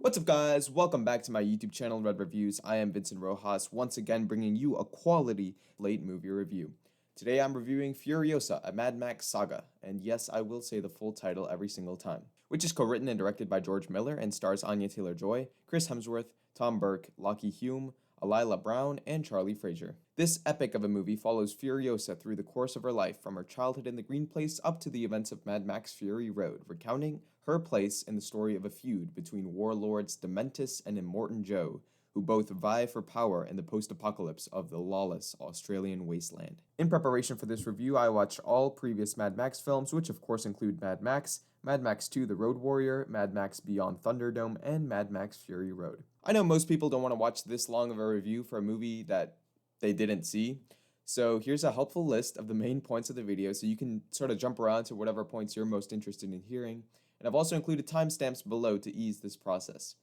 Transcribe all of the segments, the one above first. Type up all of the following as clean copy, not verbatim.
What's up, guys? Welcome back to my YouTube channel, Red Reviews. I am Vincent Rojas, once again bringing you a quality late movie review. Today I'm reviewing Furiosa, a Mad Max Saga, and yes, I will say the full title every single time, which is co-written and directed by George Miller and stars Anya Taylor-Joy, Chris Hemsworth, Tom Burke, Lachy Hulme, Alyla Browne, and Charlee Fraser. This epic of a movie follows Furiosa through the course of her life, from her childhood in the Green Place up to the events of Mad Max Fury Road, recounting her place in the story of a feud between warlords Dementis and Immortan Joe, who both vie for power in the post-apocalypse of the lawless Australian wasteland. In preparation for this review, I watched all previous Mad Max films, which of course include Mad Max, Mad Max 2 The Road Warrior, Mad Max Beyond Thunderdome, and Mad Max Fury Road. I know most people don't want to watch this long of a review for a movie that they didn't see, so here's a helpful list of the main points of the video so you can sort of jump around to whatever points you're most interested in hearing, and I've also included timestamps below to ease this process.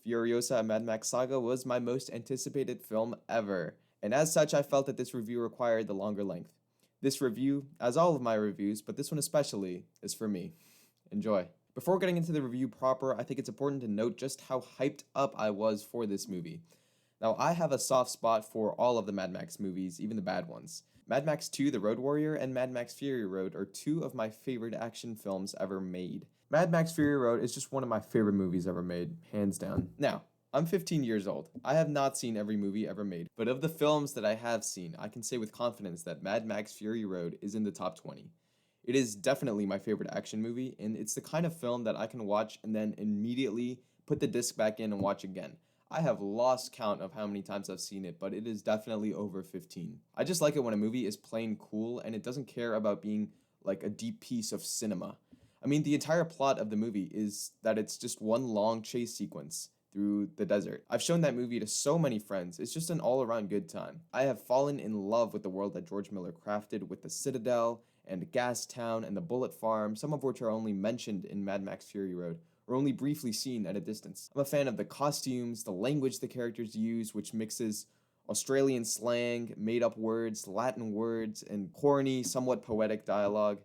Furiosa: A Mad Max Saga was my most anticipated film ever, and as such I felt that this review required the longer length. This review, as all of my reviews, but this one especially, is for me. Enjoy. Before getting into the review proper, I think it's important to note just how hyped up I was for this movie. Now, I have a soft spot for all of the Mad Max movies, even the bad ones. Mad Max 2 The Road Warrior and Mad Max Fury Road are two of my favorite action films ever made. Mad Max Fury Road is just one of my favorite movies ever made, hands down. Now, I'm 15 years old. I have not seen every movie ever made, but of the films that I have seen, I can say with confidence that Mad Max Fury Road is in the top 20. It is definitely my favorite action movie, and it's the kind of film that I can watch and then immediately put the disc back in and watch again. I have lost count of how many times I've seen it, but it is definitely over 15. I just like it when a movie is plain cool and it doesn't care about being like a deep piece of cinema. I mean, the entire plot of the movie is that it's just one long chase sequence through the desert. I've shown that movie to so many friends. It's just an all-around good time. I have fallen in love with the world that George Miller crafted, with the Citadel and Gastown and the Bullet Farm, some of which are only mentioned in Mad Max Fury Road, or only briefly seen at a distance. I'm a fan of the costumes, the language the characters use, which mixes Australian slang, made-up words, Latin words, and corny, somewhat poetic dialogue.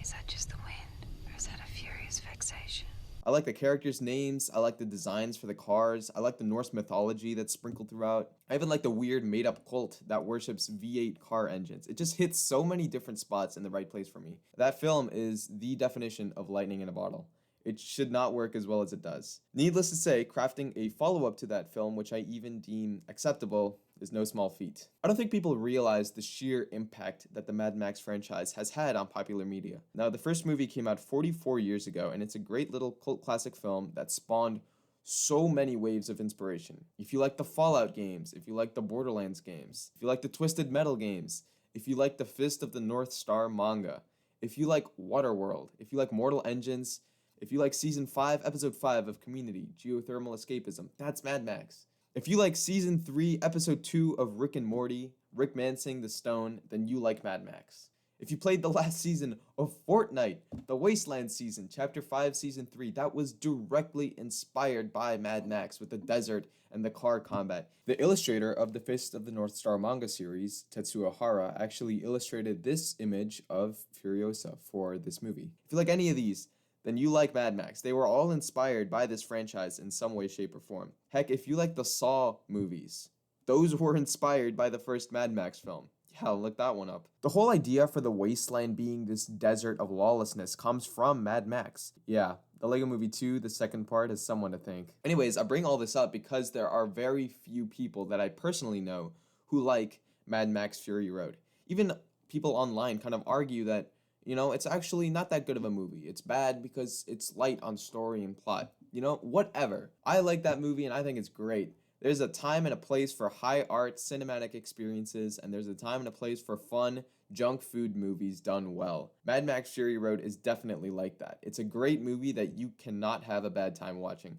Is that just the wind, or is that a furious vexation? I like the characters' names, I like the designs for the cars, I like the Norse mythology that's sprinkled throughout. I even like the weird made-up cult that worships V8 car engines. It just hits so many different spots in the right place for me. That film is the definition of lightning in a bottle. It should not work as well as it does. Needless to say, crafting a follow-up to that film, which I even deem acceptable, is no small feat. I don't think people realize the sheer impact that the Mad Max franchise has had on popular media. Now, the first movie came out 44 years ago, and it's a great little cult classic film that spawned so many waves of inspiration. If you like the Fallout games, if you like the Borderlands games, if you like the Twisted Metal games, if you like the Fist of the North Star manga, if you like Waterworld, if you like Mortal Engines, if you like Season 5, Episode 5 of Community, Geothermal Escapism, that's Mad Max. If you like Season 3, Episode 2 of Rick and Morty, Rick Mansing the Stone, then you like Mad Max. If you played the last season of Fortnite, the Wasteland season, Chapter 5, Season 3, that was directly inspired by Mad Max with the desert and the car combat. The illustrator of the Fist of the North Star manga series, Tetsuo Hara, actually illustrated this image of Furiosa for this movie. If you like any of these, then you like Mad Max. They were all inspired by this franchise in some way, shape, or form. Heck, if you like the Saw movies, those were inspired by the first Mad Max film. Yeah, look that one up. The whole idea for the wasteland being this desert of lawlessness comes from Mad Max. Yeah, the Lego Movie 2, the second part, is someone to thank. Anyways, I bring all this up because there are very few people that I personally know who like Mad Max Fury Road. Even people online kind of argue that it's actually not that good of a movie. It's bad because it's light on story and plot. Whatever. I like that movie and I think it's great. There's a time and a place for high art cinematic experiences, and there's a time and a place for fun junk food movies done well. Mad Max Fury Road is definitely like that. It's a great movie that you cannot have a bad time watching.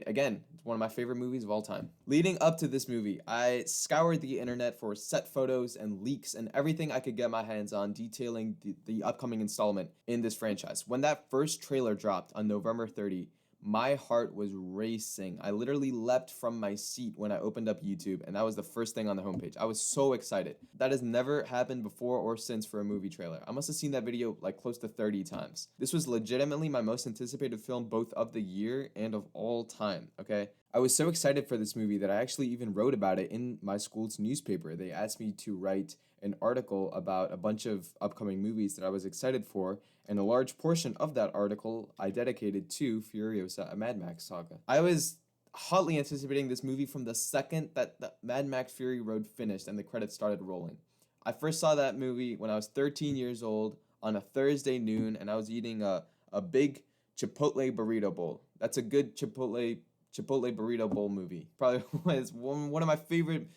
Again, it's one of my favorite movies of all time. Leading up to this movie, I scoured the internet for set photos and leaks and everything I could get my hands on detailing the upcoming installment in this franchise. When that first trailer dropped on November 30, my heart was racing. I literally leapt from my seat when I opened up YouTube, and that was the first thing on the homepage. I was so excited. That has never happened before or since for a movie trailer. I must have seen that video like close to 30 times. This was legitimately my most anticipated film both of the year and of all time, okay? I was so excited for this movie that I actually even wrote about it in my school's newspaper. They asked me to write an article about a bunch of upcoming movies that I was excited for, and a large portion of that article I dedicated to Furiosa, a Mad Max Saga. I was hotly anticipating this movie from the second that the Mad Max Fury Road finished and the credits started rolling. I first saw that movie when I was 13 years old on a Thursday noon, and I was eating a big Chipotle burrito bowl. That's a good Chipotle burrito bowl movie. Probably was one of my favorite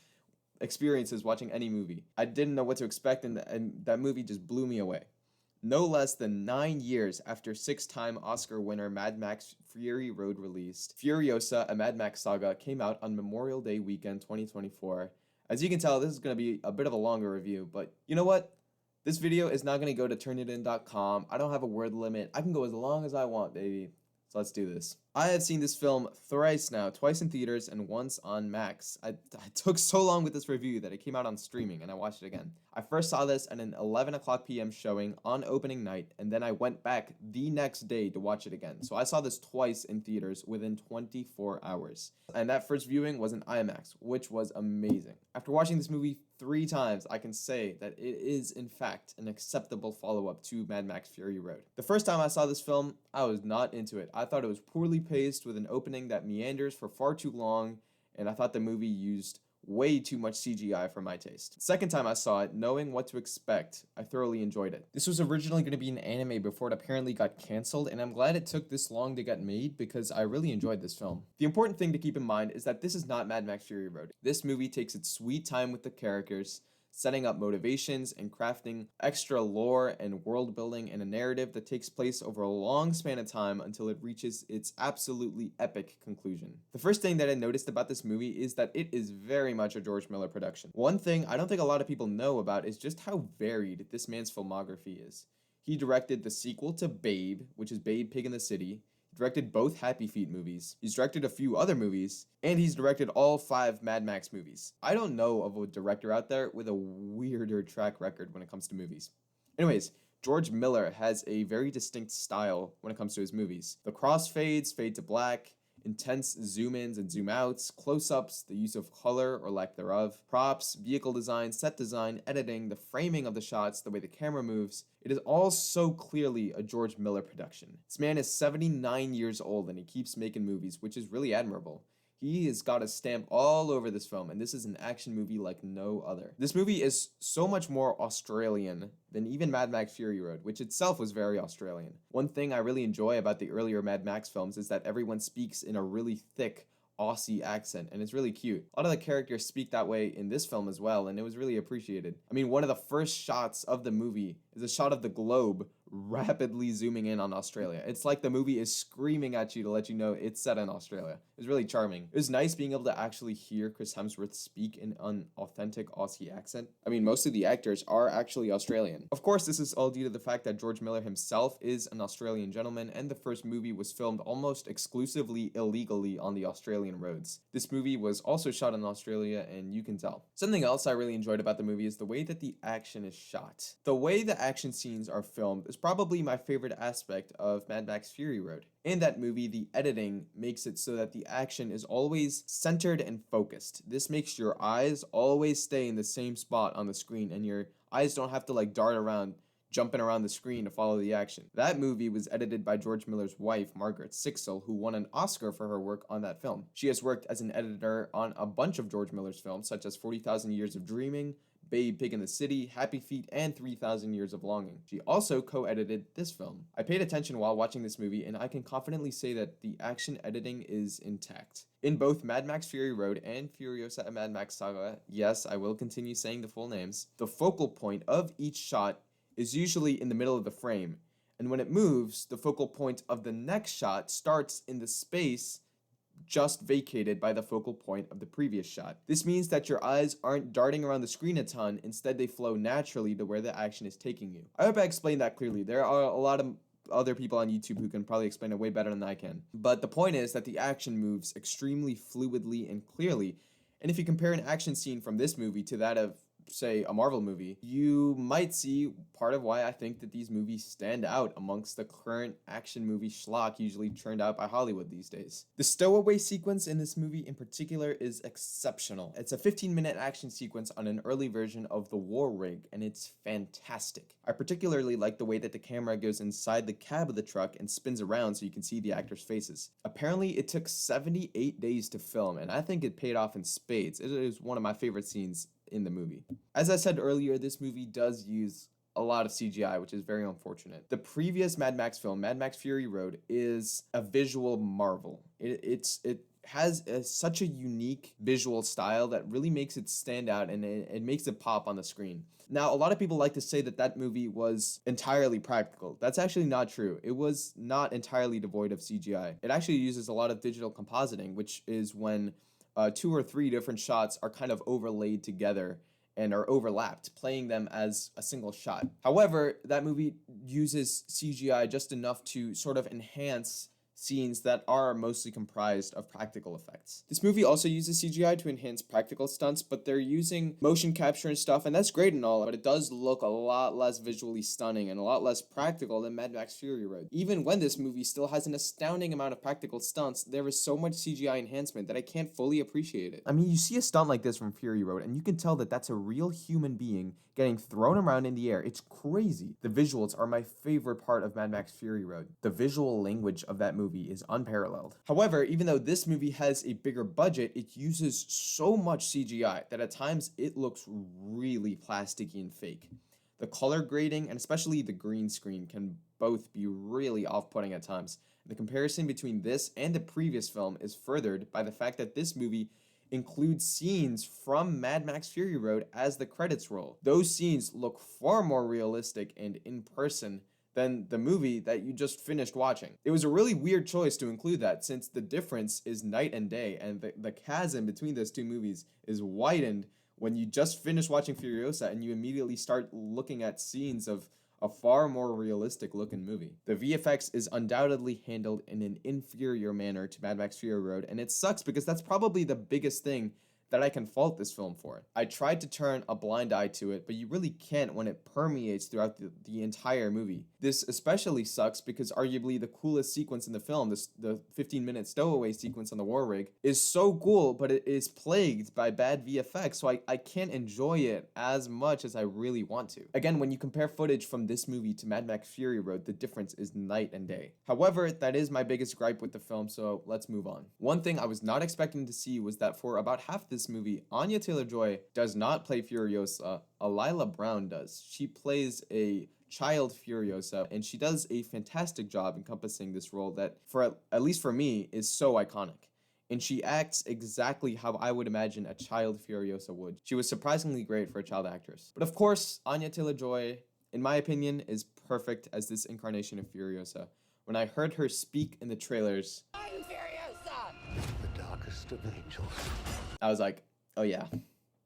experiences watching any movie. I didn't know what to expect, and that movie just blew me away. No less than 9 years after six-time Oscar winner Mad Max Fury Road released, Furiosa, a Mad Max Saga, came out on Memorial Day weekend 2024. As you can tell, this is going to be a bit of a longer review, but you know what? This video is not going to go to turnitin.com. I don't have a word limit. I can go as long as I want, baby. So let's do this. I have seen this film thrice now, twice in theaters and once on Max. I took so long with this review that it came out on streaming and I watched it again. I first saw this at an 11 o'clock p.m. showing on opening night, and then I went back the next day to watch it again. So I saw this twice in theaters within 24 hours. And that first viewing was in IMAX, which was amazing. After watching this movie 3 times, I can say that it is, in fact, an acceptable follow-up to Mad Max Fury Road. The first time I saw this film, I was not into it. I thought it was poorly paced with an opening that meanders for far too long, and I thought the movie used way too much CGI for my taste. Second time I saw it, knowing what to expect, I thoroughly enjoyed it. This was originally going to be an anime before it apparently got cancelled, and I'm glad it took this long to get made because I really enjoyed this film. The important thing to keep in mind is that this is not Mad Max Fury Road. This movie takes its sweet time with the characters, setting up motivations and crafting extra lore and world building and a narrative that takes place over a long span of time until it reaches its absolutely epic conclusion. The first thing that I noticed about this movie is that it is very much a George Miller production. One thing I don't think a lot of people know about is just how varied this man's filmography is. He directed the sequel to Babe, which is Babe, Pig in the City. Directed both Happy Feet movies. He's directed a few other movies, and he's directed all 5 Mad Max movies. I don't know of a director out there with a weirder track record when it comes to movies. Anyways, George Miller has a very distinct style when it comes to his movies. The crossfades, fade to black, intense zoom-ins and zoom-outs, close-ups, the use of color or lack thereof, props, vehicle design, set design, editing, the framing of the shots, the way the camera moves. It is all so clearly a George Miller production. This man is 79 years old and he keeps making movies, which is really admirable. He has got a stamp all over this film, and this is an action movie like no other. This movie is so much more Australian than even Mad Max Fury Road, which itself was very Australian. One thing I really enjoy about the earlier Mad Max films is that everyone speaks in a really thick Aussie accent, and it's really cute. A lot of the characters speak that way in this film as well, and it was really appreciated. I mean, one of the first shots of the movie is a shot of the globe rapidly zooming in on Australia. It's like the movie is screaming at you to let you know it's set in Australia. It was really charming. It was nice being able to actually hear Chris Hemsworth speak in an authentic Aussie accent. I mean, most of the actors are actually Australian. Of course, this is all due to the fact that George Miller himself is an Australian gentleman, and the first movie was filmed almost exclusively illegally on the Australian roads. This movie was also shot in Australia, and you can tell. Something else I really enjoyed about the movie is the way that the action is shot. The way the action scenes are filmed is probably my favorite aspect of Mad Max Fury Road. In that movie, the editing makes it so that the action is always centered and focused. This makes your eyes always stay in the same spot on the screen, and your eyes don't have to like dart around, jumping around the screen to follow the action. That movie was edited by George Miller's wife, Margaret Sixel, who won an Oscar for her work on that film. She has worked as an editor on a bunch of George Miller's films, such as 40,000 Years of Dreaming, Babe, Pig in the City, Happy Feet, and 3,000 Years of Longing. She also co-edited this film. I paid attention while watching this movie, and I can confidently say that the action editing is intact. In both Mad Max Fury Road and Furiosa a Mad Max Saga, yes, I will continue saying the full names, the focal point of each shot is usually in the middle of the frame, and when it moves, the focal point of the next shot starts in the space just vacated by the focal point of the previous shot. This means that your eyes aren't darting around the screen a ton, instead they flow naturally to where the action is taking you. I hope I explained that clearly. There are a lot of other people on YouTube who can probably explain it way better than I can. But the point is that the action moves extremely fluidly and clearly. And if you compare an action scene from this movie to that of, say, a Marvel movie, you might see part of why I think that these movies stand out amongst the current action movie schlock usually churned out by Hollywood these days. The stowaway sequence in this movie in particular is exceptional. It's a 15-minute action sequence on an early version of the war rig, and it's fantastic. I particularly like the way that the camera goes inside the cab of the truck and spins around so you can see the actors' faces. Apparently, it took 78 days to film, and I think it paid off in spades. It is one of my favorite scenes in the movie. As I said earlier, this movie does use a lot of CGI, which is very unfortunate. The previous Mad Max film, Mad Max Fury Road, is a visual marvel. It has such a unique visual style that really makes it stand out, and it makes it pop on the screen. Now, a lot of people like to say that that movie was entirely practical. That's actually not true. It was not entirely devoid of CGI. It actually uses a lot of digital compositing, which is when 2 or 3 different shots are kind of overlaid together and are overlapped, playing them as a single shot. However, that movie uses CGI just enough to sort of enhance scenes that are mostly comprised of practical effects. This movie also uses CGI to enhance practical stunts, but they're using motion capture and stuff, and that's great and all, but it does look a lot less visually stunning and a lot less practical than Mad Max Fury Road. Even when this movie still has an astounding amount of practical stunts, there is so much CGI enhancement that I can't fully appreciate it. I mean, you see a stunt like this from Fury Road, and you can tell that that's a real human being getting thrown around in the air. It's crazy. The visuals are my favorite part of Mad Max Fury Road. The visual language of that movie is unparalleled. However, even though this movie has a bigger budget, it uses so much CGI that at times it looks really plasticky and fake. The color grading and especially the green screen can both be really off-putting at times. The comparison between this and the previous film is furthered by the fact that this movie includes scenes from Mad Max Fury Road as the credits roll. Those scenes look far more realistic and in person than the movie that you just finished watching. It was a really weird choice to include that, since the difference is night and day, and the chasm between those two movies is widened when you just finish watching Furiosa and you immediately start looking at scenes of a far more realistic looking movie. The VFX is undoubtedly handled in an inferior manner to Mad Max Fury Road, and it sucks because that's probably the biggest thing that I can fault this film for. I tried to turn a blind eye to it, but you really can't when it permeates throughout the entire movie. This especially sucks because arguably the coolest sequence in the film, the 15-minute stowaway sequence on the war rig, is so cool, but it is plagued by bad VFX, so I can't enjoy it as much as I really want to. Again, when you compare footage from this movie to Mad Max Fury Road, the difference is night and day. However, that is my biggest gripe with the film, so let's move on. One thing I was not expecting to see was that for about half this movie, Anya Taylor-Joy does not play Furiosa, Alyla Browne does. She plays a child Furiosa, and she does a fantastic job encompassing this role that, for at least for me, is so iconic. And she acts exactly how I would imagine a child Furiosa would. She was surprisingly great for a child actress. But of course, Anya Taylor-Joy, in my opinion, is perfect as this incarnation of Furiosa. When I heard her speak in the trailers, I'm Furiosa! The darkest of angels. I was like, oh yeah,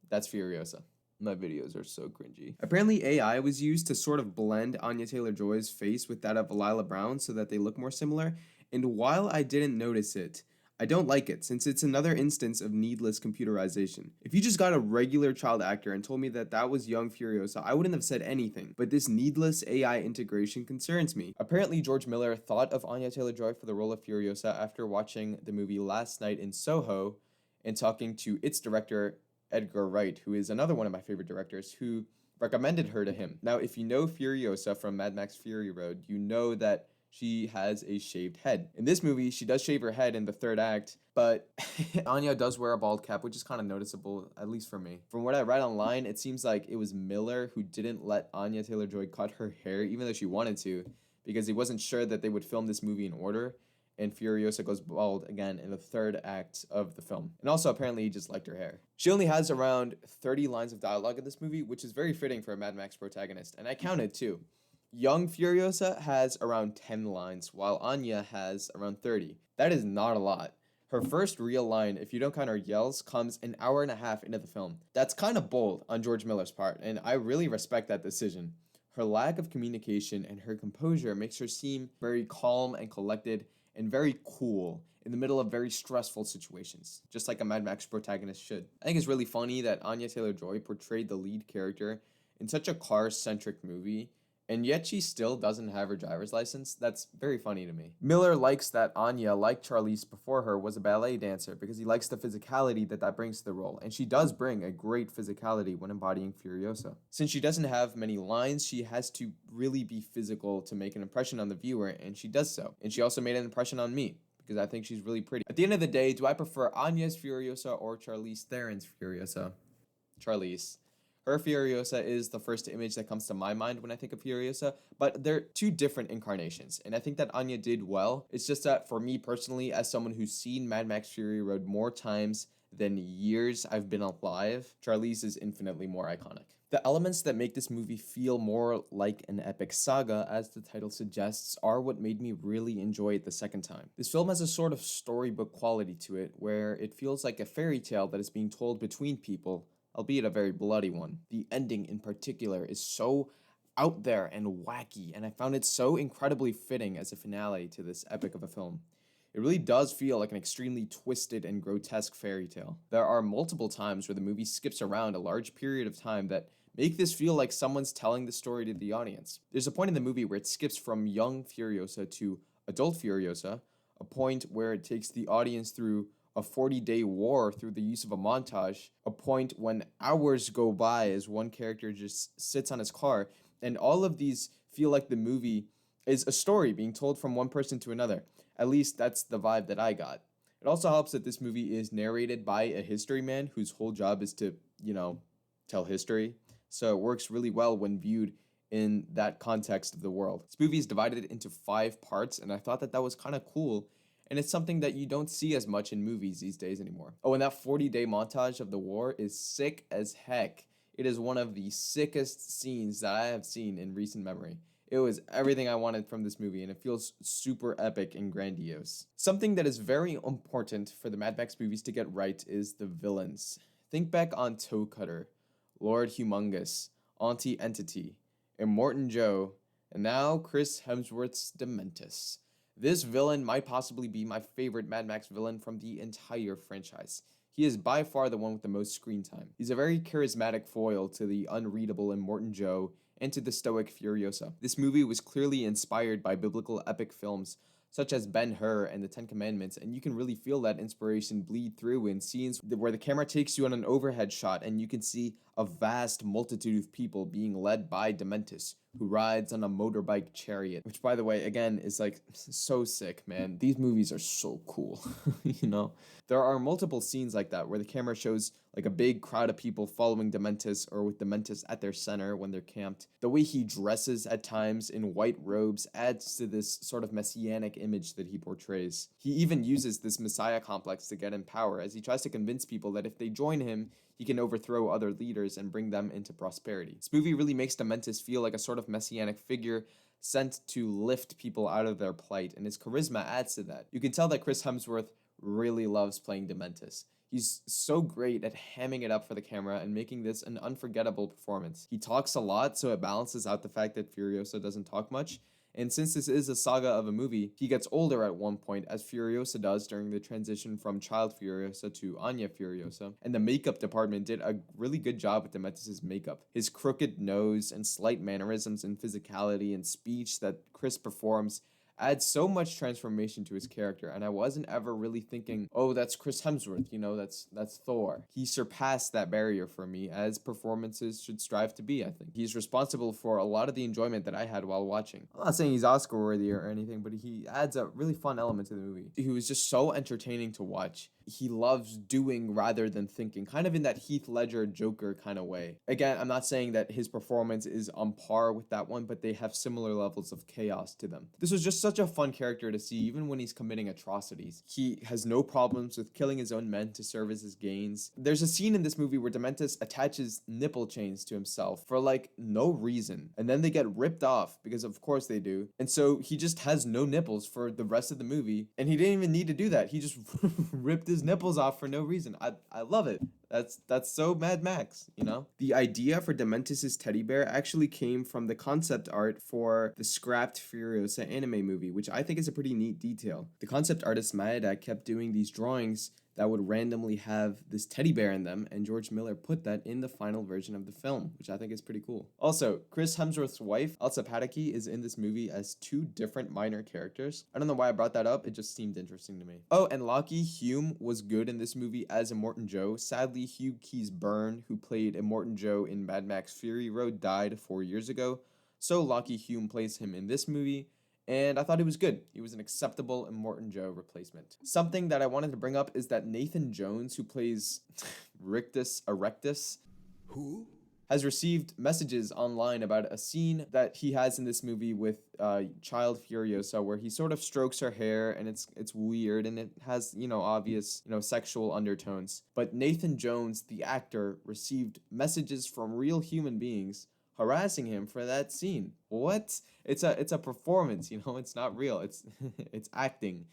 that's Furiosa. My videos are so cringy. Apparently AI was used to sort of blend Anya Taylor-Joy's face with that of Alyla Browne so that they look more similar, and while I didn't notice it, I don't like it since it's another instance of needless computerization. If you just got a regular child actor and told me that that was young Furiosa, I wouldn't have said anything, but this needless AI integration concerns me. Apparently George Miller thought of Anya Taylor-Joy for the role of Furiosa after watching the movie Last Night in Soho and talking to its director Edgar Wright, who is another one of my favorite directors, who recommended her to him. Now, if you know Furiosa from Mad Max Fury Road, you know that she has a shaved head. In this movie, she does shave her head in the third act, but Anya does wear a bald cap, which is kind of noticeable, at least for me. From what I read online, it seems like it was Miller who didn't let Anya Taylor-Joy cut her hair, even though she wanted to, because he wasn't sure that they would film this movie in order, and Furiosa goes bald again in the third act of the film. And also, apparently, he just liked her hair. She only has around 30 lines of dialogue in this movie, which is very fitting for a Mad Max protagonist, and I counted too. Young Furiosa has around 10 lines, while Anya has around 30. That is not a lot. Her first real line, if you don't count her yells, comes an hour and a half into the film. That's kind of bold on George Miller's part, and I really respect that decision. Her lack of communication and her composure makes her seem very calm and collected and very cool in the middle of very stressful situations, just like a Mad Max protagonist should. I think it's really funny that Anya Taylor-Joy portrayed the lead character in such a car-centric movie, and yet she still doesn't have her driver's license. That's very funny to me. Miller likes that Anya, like Charlize before her, was a ballet dancer because he likes the physicality that brings to the role, and she does bring a great physicality when embodying Furiosa. Since she doesn't have many lines, she has to really be physical to make an impression on the viewer, and she does so. And she also made an impression on me, because I think she's really pretty. At the end of the day, do I prefer Anya's Furiosa or Charlize Theron's Furiosa? Charlize. Her Furiosa is the first image that comes to my mind when I think of Furiosa, but they're two different incarnations, and I think that Anya did well. It's just that for me personally, as someone who's seen Mad Max Fury Road more times than years I've been alive, Charlize is infinitely more iconic. The elements that make this movie feel more like an epic saga, as the title suggests, are what made me really enjoy it the second time. This film has a sort of storybook quality to it, where it feels like a fairy tale that is being told between people, albeit a very bloody one. The ending in particular is so out there and wacky, and I found it so incredibly fitting as a finale to this epic of a film. It really does feel like an extremely twisted and grotesque fairy tale. There are multiple times where the movie skips around a large period of time that make this feel like someone's telling the story to the audience. There's a point in the movie where it skips from young Furiosa to adult Furiosa, a point where it takes the audience through a 40-day war through the use of a montage, a point when hours go by as one character just sits on his car, and all of these feel like the movie is a story being told from one person to another. At least that's the vibe that I got. It also helps that this movie is narrated by a history man whose whole job is to, tell history. So it works really well when viewed in that context of the world. This movie is divided into 5 parts, and I thought that was kind of cool. And it's something that you don't see as much in movies these days anymore. Oh, and that 40-day montage of the war is sick as heck. It is one of the sickest scenes that I have seen in recent memory. It was everything I wanted from this movie, and it feels super epic and grandiose. Something that is very important for the Mad Max movies to get right is the villains. Think back on Toe Cutter, Lord Humongous, Auntie Entity, Immortan Joe, and now Chris Hemsworth's Dementus. This villain might possibly be my favorite Mad Max villain from the entire franchise. He is by far the one with the most screen time. He's a very charismatic foil to the unreadable Immortan Joe and to the stoic Furiosa. This movie was clearly inspired by biblical epic films such as Ben-Hur and the Ten Commandments, and you can really feel that inspiration bleed through in scenes where the camera takes you on an overhead shot and you can see a vast multitude of people being led by Dementus, who rides on a motorbike chariot, which, by the way, again, is like so sick, man. These movies are so cool, There are multiple scenes like that where the camera shows like a big crowd of people following Dementus, or with Dementus at their center when they're camped. The way he dresses at times in white robes adds to this sort of messianic image that he portrays. He even uses this messiah complex to get in power, as he tries to convince people that if they join him, he can overthrow other leaders and bring them into prosperity. This movie really makes Dementus feel like a sort of messianic figure sent to lift people out of their plight, and his charisma adds to that. You can tell that Chris Hemsworth really loves playing Dementus. He's so great at hamming it up for the camera and making this an unforgettable performance. He talks a lot, so it balances out the fact that Furiosa doesn't talk much. And since this is a saga of a movie, he gets older at one point, as Furiosa does during the transition from child Furiosa to Anya Furiosa. And the makeup department did a really good job with Dementus' makeup. His crooked nose and slight mannerisms and physicality and speech that Chris performs adds so much transformation to his character, and I wasn't ever really thinking, oh, that's Chris Hemsworth, that's Thor. He surpassed that barrier for me, as performances should strive to be, I think. He's responsible for a lot of the enjoyment that I had while watching. I'm not saying he's Oscar worthy or anything, but he adds a really fun element to the movie. He was just so entertaining to watch. He loves doing rather than thinking, kind of in that Heath Ledger Joker kind of way. Again, I'm not saying that his performance is on par with that one, but they have similar levels of chaos to them. This was just such a fun character to see, even when he's committing atrocities. He has no problems with killing his own men to serve as his gains. There's a scene in this movie where Dementus attaches nipple chains to himself for like no reason, and then they get ripped off, because of course they do, and so he just has no nipples for the rest of the movie, and he didn't even need to do that. He just ripped his nipples off for no reason. I love it. That's so Mad Max, you know? The idea for Dementus's teddy bear actually came from the concept art for the scrapped Furiosa anime movie, which I think is a pretty neat detail. The concept artist Maeda kept doing these drawings that would randomly have this teddy bear in them, and George Miller put that in the final version of the film, which I think is pretty cool. Also, Chris Hemsworth's wife, Elsa Pataky, is in this movie as two different minor characters. I don't know why I brought that up, it just seemed interesting to me. Oh, and Lachy Hulme was good in this movie as Immortan Joe. Sadly, Hugh Keys-Byrne, who played Immortan Joe in Mad Max Fury Road, died 4 years ago, so Lachy Hulme plays him in this movie, and I thought he was good. He was an acceptable Immortan Joe replacement. Something that I wanted to bring up is that Nathan Jones, who plays Rictus Erectus, has received messages online about a scene that he has in this movie with child Furiosa, where he sort of strokes her hair, and it's weird, and it has, obvious, sexual undertones. But Nathan Jones, the actor, received messages from real human beings harassing him for that scene. What? It's a performance, it's not real. It's it's acting.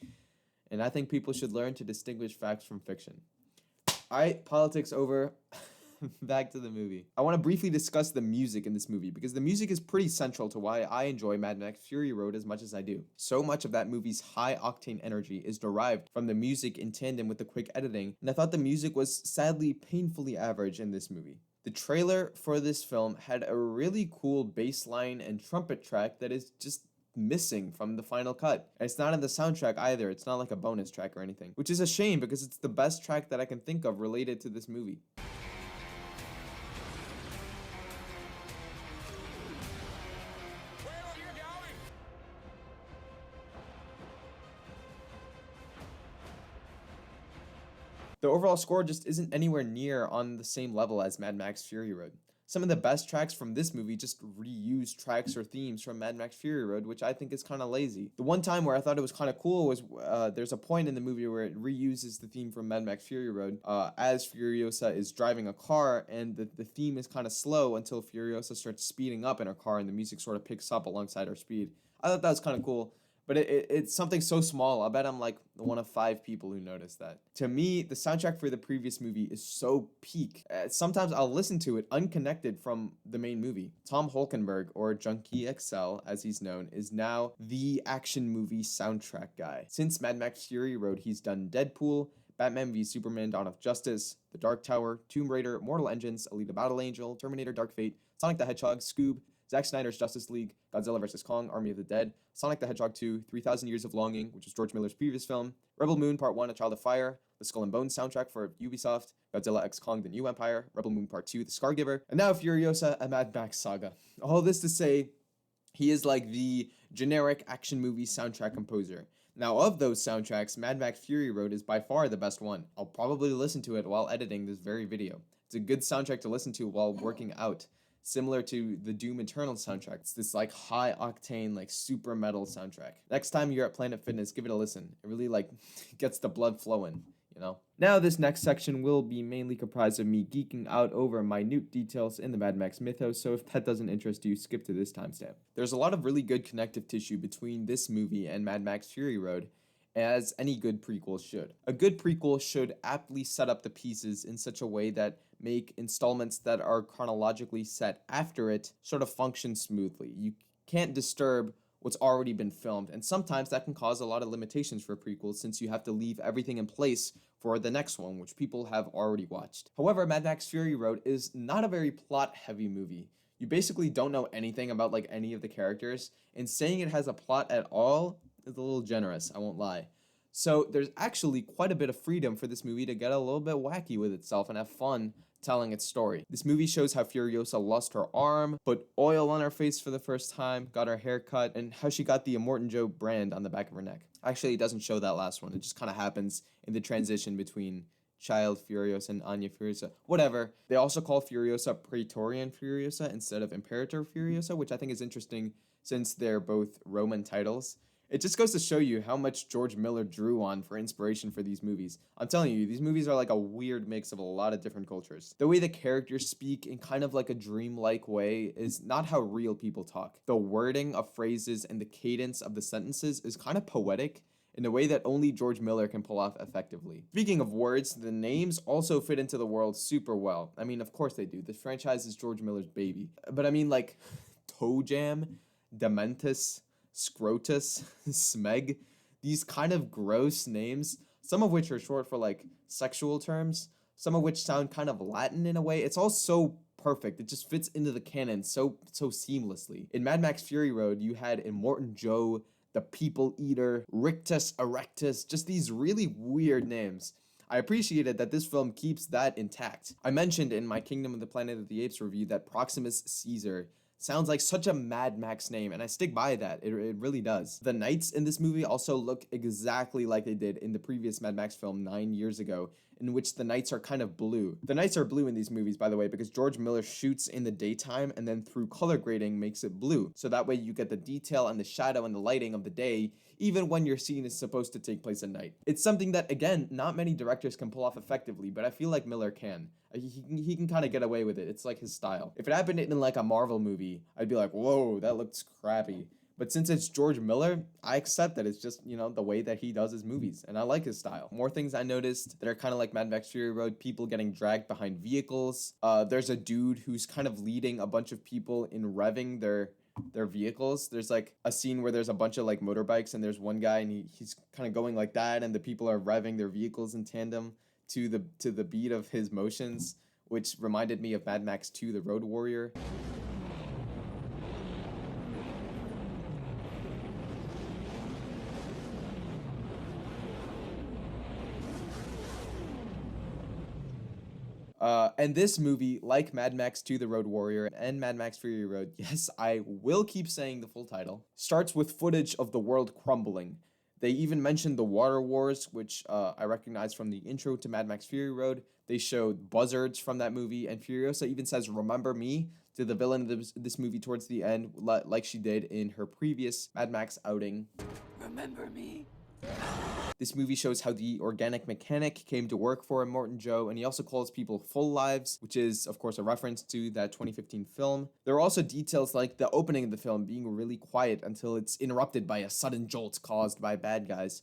And I think people should learn to distinguish facts from fiction. Alright, politics over. Back to the movie. I want to briefly discuss the music in this movie, because the music is pretty central to why I enjoy Mad Max Fury Road as much as I do. So much of that movie's high-octane energy is derived from the music in tandem with the quick editing, and I thought the music was sadly painfully average in this movie. The trailer for this film had a really cool bass line and trumpet track that is just missing from the final cut. And it's not in the soundtrack either. It's not like a bonus track or anything, which is a shame because it's the best track that I can think of related to this movie. The overall score just isn't anywhere near on the same level as Mad Max Fury Road. Some of the best tracks from this movie just reuse tracks or themes from Mad Max Fury Road, which I think is kind of lazy. The one time where I thought it was kind of cool was there's a point in the movie where it reuses the theme from Mad Max Fury Road as Furiosa is driving a car, and the theme is kind of slow until Furiosa starts speeding up in her car and the music sort of picks up alongside her speed. I thought that was kind of cool. But it's something so small. I bet I'm like one of 5 people who noticed that. To me, the soundtrack for the previous movie is so peak. Sometimes I'll listen to it unconnected from the main movie. Tom Holkenberg, or Junkie XL as he's known, is now the action movie soundtrack guy. Since Mad Max Fury Road, he's done Deadpool, Batman v Superman Dawn of Justice, The Dark Tower, Tomb Raider, Mortal Engines, Alita Battle Angel, Terminator Dark Fate, Sonic the Hedgehog, Scoob, Zack Snyder's Justice League, Godzilla vs. Kong, Army of the Dead, Sonic the Hedgehog 2, 3,000 Years of Longing, which was George Miller's previous film, Rebel Moon Part 1, A Child of Fire, the Skull and Bones soundtrack for Ubisoft, Godzilla x Kong, The New Empire, Rebel Moon Part 2, The Scargiver, and now Furiosa, a Mad Max Saga. All this to say, he is like the generic action movie soundtrack composer. Now, of those soundtracks, Mad Max Fury Road is by far the best one. I'll probably listen to it while editing this very video. It's a good soundtrack to listen to while working out, similar to the Doom Eternal soundtrack. It's this like high octane, like super metal soundtrack. Next time you're at Planet Fitness, give it a listen. It really like gets the blood flowing, Now this next section will be mainly comprised of me geeking out over minute details in the Mad Max mythos, so if that doesn't interest you, skip to this timestamp. There's a lot of really good connective tissue between this movie and Mad Max Fury Road, as any good prequel should. A good prequel should aptly set up the pieces in such a way that make installments that are chronologically set after it sort of function smoothly. You can't disturb what's already been filmed, and sometimes that can cause a lot of limitations for prequels since you have to leave everything in place for the next one, which people have already watched. However, Mad Max Fury Road is not a very plot-heavy movie. You basically don't know anything about like any of the characters, and saying it has a plot at all is a little generous, I won't lie. So there's actually quite a bit of freedom for this movie to get a little bit wacky with itself and have fun telling its story. This movie shows how Furiosa lost her arm, put oil on her face for the first time, got her hair cut, and how she got the Immortan Joe brand on the back of her neck. Actually, it doesn't show that last one. It just kind of happens in the transition between Child Furiosa and Anya Furiosa. Whatever. They also call Furiosa Praetorian Furiosa instead of Imperator Furiosa, which I think is interesting since they're both Roman titles. It just goes to show you how much George Miller drew on for inspiration for these movies. I'm telling you, these movies are like a weird mix of a lot of different cultures. The way the characters speak in kind of like a dreamlike way is not how real people talk. The wording of phrases and the cadence of the sentences is kind of poetic, in a way that only George Miller can pull off effectively. Speaking of words, the names also fit into the world super well. I mean, of course they do. This franchise is George Miller's baby. But I mean, like, Toe Jam, Dementus, Scrotus, Smeg, these kind of gross names, some of which are short for like sexual terms, some of which sound kind of Latin in a way. It's all so perfect. It just fits into the canon so seamlessly. In Mad Max Fury Road, you had Immortan Joe, the People Eater, Rictus Erectus, just these really weird names. I appreciated that this film keeps that intact. I mentioned in my Kingdom of the Planet of the Apes review that Proximus Caesar sounds like such a Mad Max name, and I stick by that. It really does. The knights in this movie also look exactly like they did in the previous Mad Max film 9 years ago, in which the knights are kind of blue. The knights are blue in these movies, by the way, because George Miller shoots in the daytime and then through color grading makes it blue. So that way you get the detail and the shadow and the lighting of the day, even when your scene is supposed to take place at night. It's something that, again, not many directors can pull off effectively, but I feel like Miller can. He can kind of get away with it. It's like his style. If it happened in like a Marvel movie, I'd be like, whoa, that looks crappy. But since it's George Miller, I accept that it's just, the way that he does his movies, and I like his style. More things I noticed that are kind of like Mad Max Fury Road, people getting dragged behind vehicles. There's a dude who's kind of leading a bunch of people in revving their vehicles. There's like a scene where there's a bunch of like motorbikes, and there's one guy and he's kind of going like that, and the people are revving their vehicles in tandem to the beat of his motions, which reminded me of Mad Max 2, The Road Warrior. And this movie, like Mad Max 2, The Road Warrior, and Mad Max Fury Road, yes, I will keep saying the full title, starts with footage of the world crumbling. They even mentioned the water wars, which I recognize from the intro to Mad Max Fury Road. They showed buzzards from that movie, and Furiosa even says, "Remember me," to the villain of this movie towards the end, like she did in her previous Mad Max outing. Remember me? This movie shows how the organic mechanic came to work for Immortan Joe, and he also calls people full lives, which is, of course, a reference to that 2015 film. There are also details like the opening of the film being really quiet until it's interrupted by a sudden jolt caused by bad guys.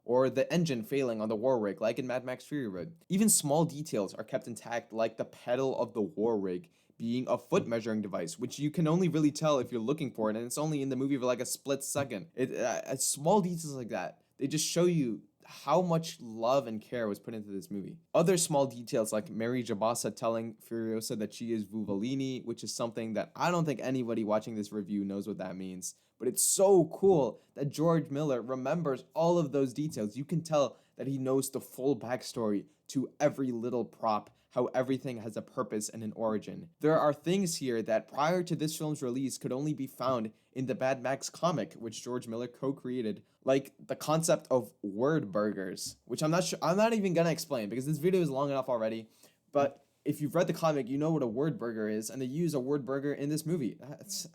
Or the engine failing on the war rig, like in Mad Max Fury Road. Even small details are kept intact, like the pedal of the war rig being a foot measuring device, which you can only really tell if you're looking for it, and it's only in the movie for like a split second. Small details like that, they just show you how much love and care was put into this movie. Other small details like Mary Jabasa telling Furiosa that she is Vuvolini, which is something that I don't think anybody watching this review knows what that means. But it's so cool that George Miller remembers all of those details. You can tell that he knows the full backstory to every little prop, how everything has a purpose and an origin. There are things here that prior to this film's release could only be found in the Mad Max comic, which George Miller co-created, like the concept of word burgers, which I'm not even gonna explain because this video is long enough already. But if you've read the comic, you know what a word burger is, and they use a word burger in this movie. That's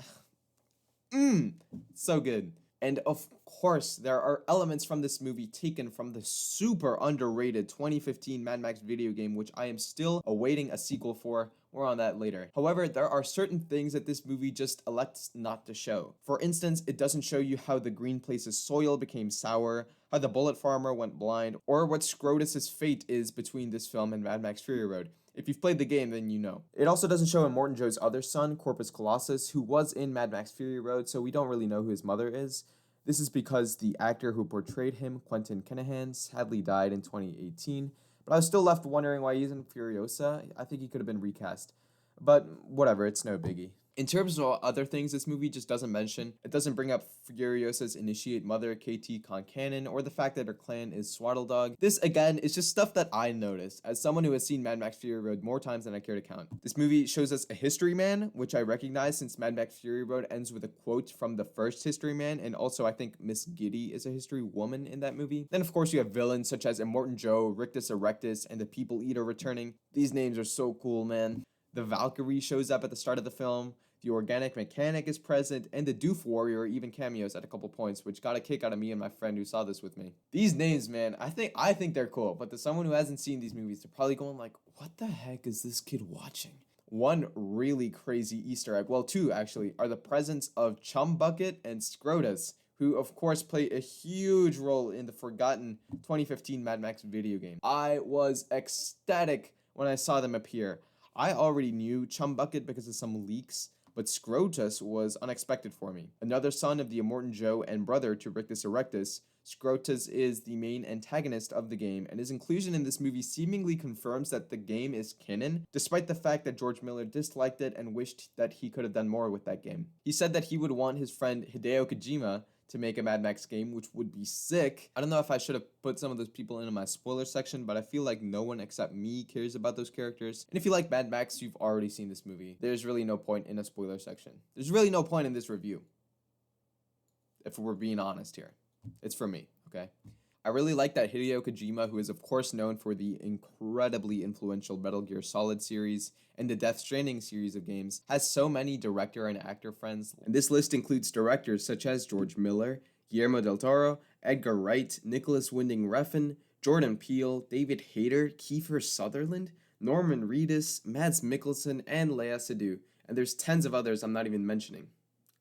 so good. And of course, there are elements from this movie taken from the super underrated 2015 Mad Max video game, which I am still awaiting a sequel for. More on that later. However, there are certain things that this movie just elects not to show. For instance, it doesn't show you how the Green Place's soil became sour, how the bullet farmer went blind, or what Scrotus's fate is between this film and Mad Max Fury Road. If you've played the game, then you know. It also doesn't show Immortan Joe's other son, Corpus Colossus, who was in Mad Max Fury Road, so we don't really know who his mother is. This is because the actor who portrayed him, Quentin Kinahan, sadly died in 2018, but I was still left wondering why he's in Furiosa. I think he could have been recast. But whatever, it's no biggie. In terms of other things this movie just doesn't mention, it doesn't bring up Furiosa's initiate mother, KT Concannon, or the fact that her clan is Swaddle Dog. This, again, is just stuff that I noticed, as someone who has seen Mad Max Fury Road more times than I care to count. This movie shows us a history man, which I recognize since Mad Max Fury Road ends with a quote from the first history man, and also I think Miss Giddy is a history woman in that movie. Then, of course, you have villains such as Immortan Joe, Rictus Erectus, and the People Eater returning. These names are so cool, man. The Valkyrie shows up at the start of the film. The organic mechanic is present, and the Doof Warrior even cameos at a couple points, which got a kick out of me and my friend who saw this with me. These names, man, I think they're cool, but to someone who hasn't seen these movies, they're probably going like, what the heck is this kid watching? One really crazy Easter egg, well, two actually, are the presence of Chum Bucket and Scrotus, who of course play a huge role in the forgotten 2015 Mad Max video game. I was ecstatic when I saw them appear. I already knew Chum Bucket because of some leaks, but Scrotus was unexpected for me. Another son of the Immortan Joe and brother to Rictus Erectus, Scrotus is the main antagonist of the game, and his inclusion in this movie seemingly confirms that the game is canon, despite the fact that George Miller disliked it and wished that he could have done more with that game. He said that he would want his friend Hideo Kojima to make a Mad Max game, which would be sick. I don't know if I should have put some of those people into my spoiler section, but I feel like no one except me cares about those characters. And if you like Mad Max, you've already seen this movie. There's really no point in a spoiler section. There's really no point in this review, if we're being honest here. It's for me, okay? I really like that Hideo Kojima, who is of course known for the incredibly influential Metal Gear Solid series and the Death Stranding series of games, has so many director and actor friends. And this list includes directors such as George Miller, Guillermo del Toro, Edgar Wright, Nicholas Winding Refn, Jordan Peele, David Hayter, Kiefer Sutherland, Norman Reedus, Mads Mikkelsen, and Lea Seydoux. And there's tens of others I'm not even mentioning,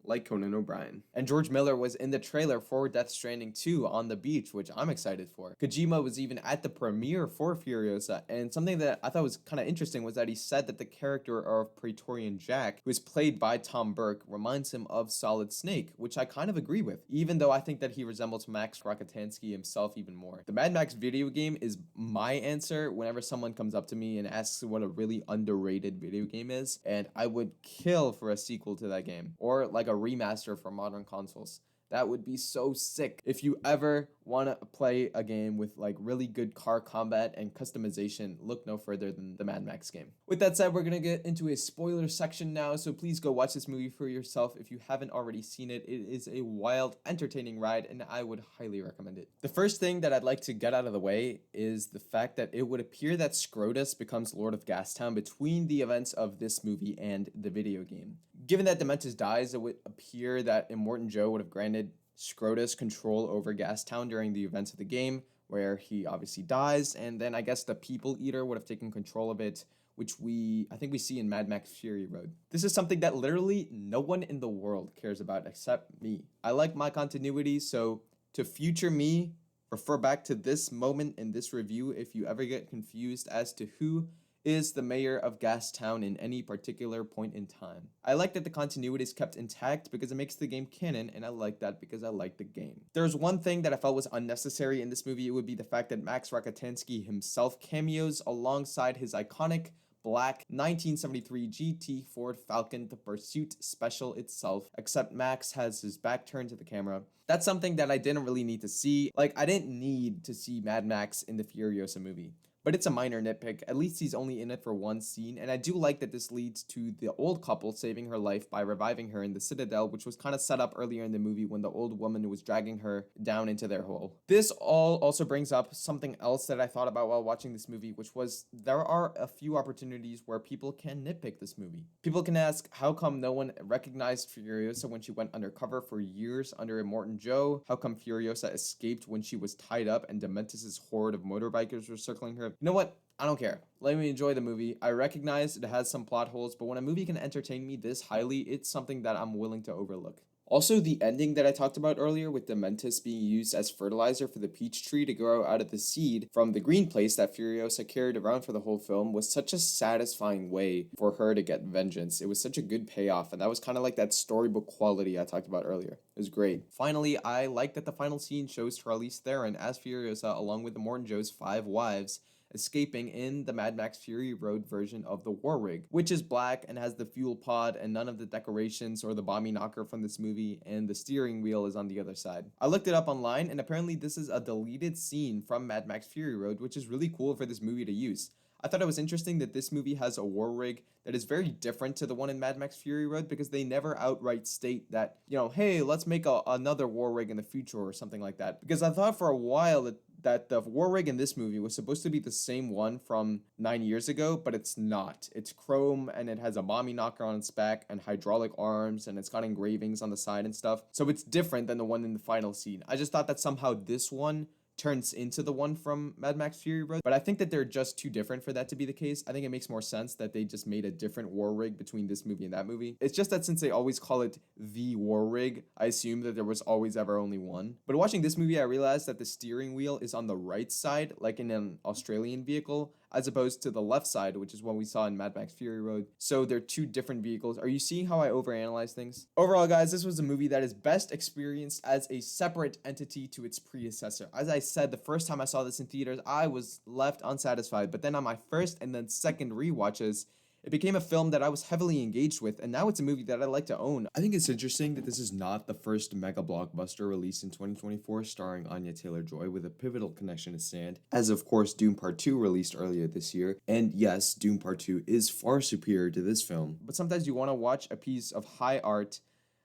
like Conan O'Brien. And George Miller was in the trailer for Death Stranding 2 on the beach, which I'm excited for. Kojima was even at the premiere for Furiosa, and something that I thought was kind of interesting was that he said that the character of Praetorian Jack, who is played by Tom Burke, reminds him of Solid Snake, which I kind of agree with, even though I think that he resembles Max Rokitansky himself even more. The Mad Max video game is my answer whenever someone comes up to me and asks what a really underrated video game is, and I would kill for a sequel to that game, or like a remaster for modern consoles. That would be so sick. If you ever want to play a game with like really good car combat and customization, look no further than the Mad Max game. With that said, we're going to get into a spoiler section now, so please go watch this movie for yourself if you haven't already seen it. It is a wild, entertaining ride, and I would highly recommend it. The first thing that I'd like to get out of the way is the fact that it would appear that Scrotus becomes Lord of Gastown between the events of this movie and the video game. Given that Dementus dies, it would appear that Immortan Joe would have granted Scrotus control over Gastown during the events of the game, where he obviously dies, and then I guess the People Eater would have taken control of it, which I think we see in Mad Max Fury Road. This is something that literally no one in the world cares about except me. I like my continuity, so to future me, refer back to this moment in this review if you ever get confused as to who is the mayor of Gastown in any particular point in time. I like that the continuity is kept intact because it makes the game canon, and I like that because I like the game. There's one thing that I felt was unnecessary in this movie. It would be the fact that Max Rokitansky himself cameos alongside his iconic black 1973 GT Ford Falcon, the Pursuit Special itself, except Max has his back turned to the camera. That's something that I didn't really need to see. Like, I didn't need to see Mad Max in the Furiosa movie. But it's a minor nitpick. At least he's only in it for one scene, and I do like that this leads to the old couple saving her life by reviving her in the Citadel, which was kind of set up earlier in the movie when the old woman was dragging her down into their hole. This all also brings up something else that I thought about while watching this movie, which was there are a few opportunities where people can nitpick this movie. People can ask, how come no one recognized Furiosa when she went undercover for years under Immortan Joe? How come Furiosa escaped when she was tied up and Dementus' horde of motorbikers were circling her? You know what? I don't care. Let me enjoy the movie. I recognize it has some plot holes, but when a movie can entertain me this highly, it's something that I'm willing to overlook. Also, the ending that I talked about earlier with Dementus being used as fertilizer for the peach tree to grow out of the seed from the green place that Furiosa carried around for the whole film was such a satisfying way for her to get vengeance. It was such a good payoff, and that was kind of like that storybook quality I talked about earlier. It was great. Finally, I like that the final scene shows Charlize Theron as Furiosa along with Immortan Joe's 5 wives escaping in the Mad Max Fury Road version of the War Rig, which is black and has the fuel pod and none of the decorations or the bombing knocker from this movie, and the steering wheel is on the other side. I looked it up online, and apparently this is a deleted scene from Mad Max Fury Road, which is really cool for this movie to use. I thought it was interesting that this movie has a war rig that is very different to the one in Mad Max Fury Road because they never outright state that, hey, let's make another war rig in the future or something like that. Because I thought for a while that that the war rig in this movie was supposed to be the same one from 9 years ago, but it's not. It's chrome and it has a mommy knocker on its back and hydraulic arms and it's got engravings on the side and stuff. So it's different than the one in the final scene. I just thought that somehow this one turns into the one from Mad Max Fury Road, but I think that they're just too different for that to be the case. I think it makes more sense that they just made a different war rig between this movie and that movie. It's just that since they always call it the war rig, I assume that there was always ever only one. But watching this movie, I realized that the steering wheel is on the right side, like in an Australian vehicle, as opposed to the left side, which is what we saw in Mad Max Fury Road. So they're two different vehicles. Are you seeing how I overanalyze things? Overall, guys, this was a movie that is best experienced as a separate entity to its predecessor. As I said, the first time I saw this in theaters, I was left unsatisfied. But then on my first and then second rewatches, it became a film that I was heavily engaged with, and now it's a movie that I like to own. I think it's interesting that this is not the first mega blockbuster released in 2024 starring Anya Taylor-Joy with a pivotal connection to sand, as of course Doom Part 2 released earlier this year, and yes, Doom Part 2 is far superior to this film. But sometimes you want to watch a piece of high art,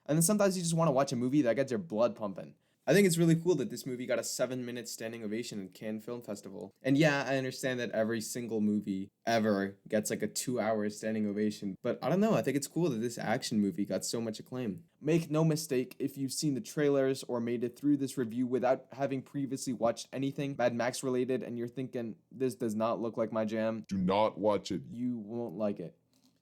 and then sometimes you just want to watch a movie that gets your blood pumping. I think it's really cool that this movie got a 7-minute standing ovation in Cannes Film Festival. And yeah, I understand that every single movie ever gets like a 2-hour standing ovation, but I don't know, I think it's cool that this action movie got so much acclaim. Make no mistake, if you've seen the trailers or made it through this review without having previously watched anything Mad Max related and you're thinking, this does not look like my jam, do not watch it. You won't like it.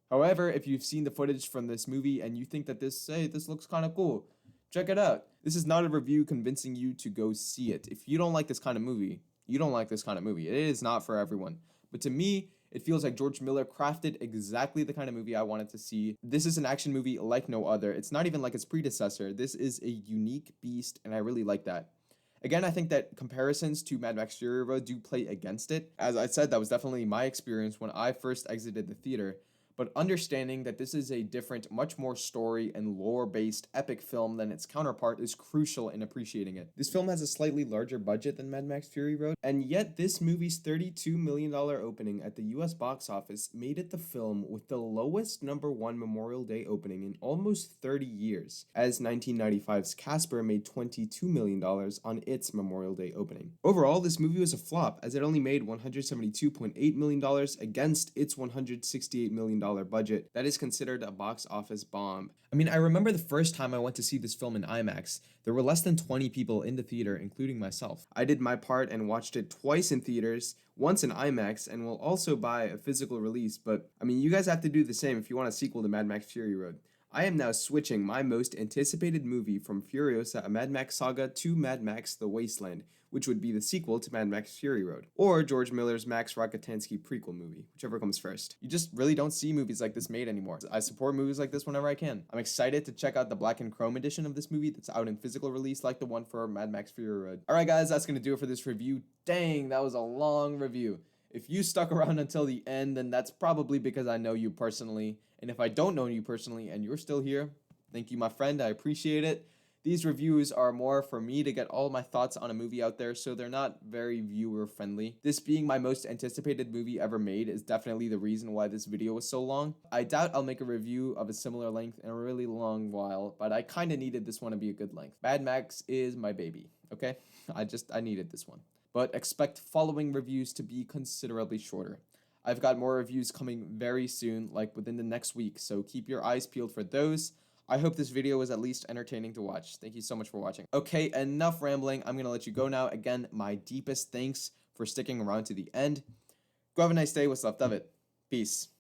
However, if you've seen the footage from this movie and you think that this looks kind of cool, check it out. This is not a review convincing you to go see it. If you don't like this kind of movie, you don't like this kind of movie. It is not for everyone. But to me, it feels like George Miller crafted exactly the kind of movie I wanted to see. This is an action movie like no other. It's not even like its predecessor. This is a unique beast, and I really like that. Again, I think that comparisons to Mad Max Fury Road do play against it. As I said, that was definitely my experience when I first exited the theater. But understanding that this is a different, much more story and lore-based epic film than its counterpart is crucial in appreciating it. This film has a slightly larger budget than Mad Max Fury Road, and yet this movie's $32 million opening at the US box office made it the film with the lowest #1 Memorial Day opening in almost 30 years, as 1995's Casper made $22 million on its Memorial Day opening. Overall, this movie was a flop, as it only made $172.8 million against its $168 million budget. That is considered a box office bomb. I mean, I remember the first time I went to see this film in IMAX, there were less than 20 people in the theater, including myself. I did my part and watched it twice in theaters, once in IMAX, and will also buy a physical release, but I mean, you guys have to do the same if you want a sequel to Mad Max Fury Road. I am now switching my most anticipated movie from Furiosa, a Mad Max Saga, to Mad Max The Wasteland, which would be the sequel to Mad Max Fury Road, or George Miller's Max Rockatansky prequel movie, whichever comes first. You just really don't see movies like this made anymore. I support movies like this whenever I can. I'm excited to check out the black and chrome edition of this movie that's out in physical release like the one for Mad Max Fury Road. Alright guys, that's gonna do it for this review. Dang, that was a long review. If you stuck around until the end, then that's probably because I know you personally. And if I don't know you personally and you're still here, thank you, my friend. I appreciate it. These reviews are more for me to get all my thoughts on a movie out there, so they're not very viewer friendly. This being my most anticipated movie ever made is definitely the reason why this video was so long. I doubt I'll make a review of a similar length in a really long while, but I kind of needed this one to be a good length. Mad Max is my baby, okay? I needed this one. But expect following reviews to be considerably shorter. I've got more reviews coming very soon, like within the next week, so keep your eyes peeled for those. I hope this video was at least entertaining to watch. Thank you so much for watching. Okay, enough rambling. I'm going to let you go now. Again, my deepest thanks for sticking around to the end. Go have a nice day. What's left of it. Peace.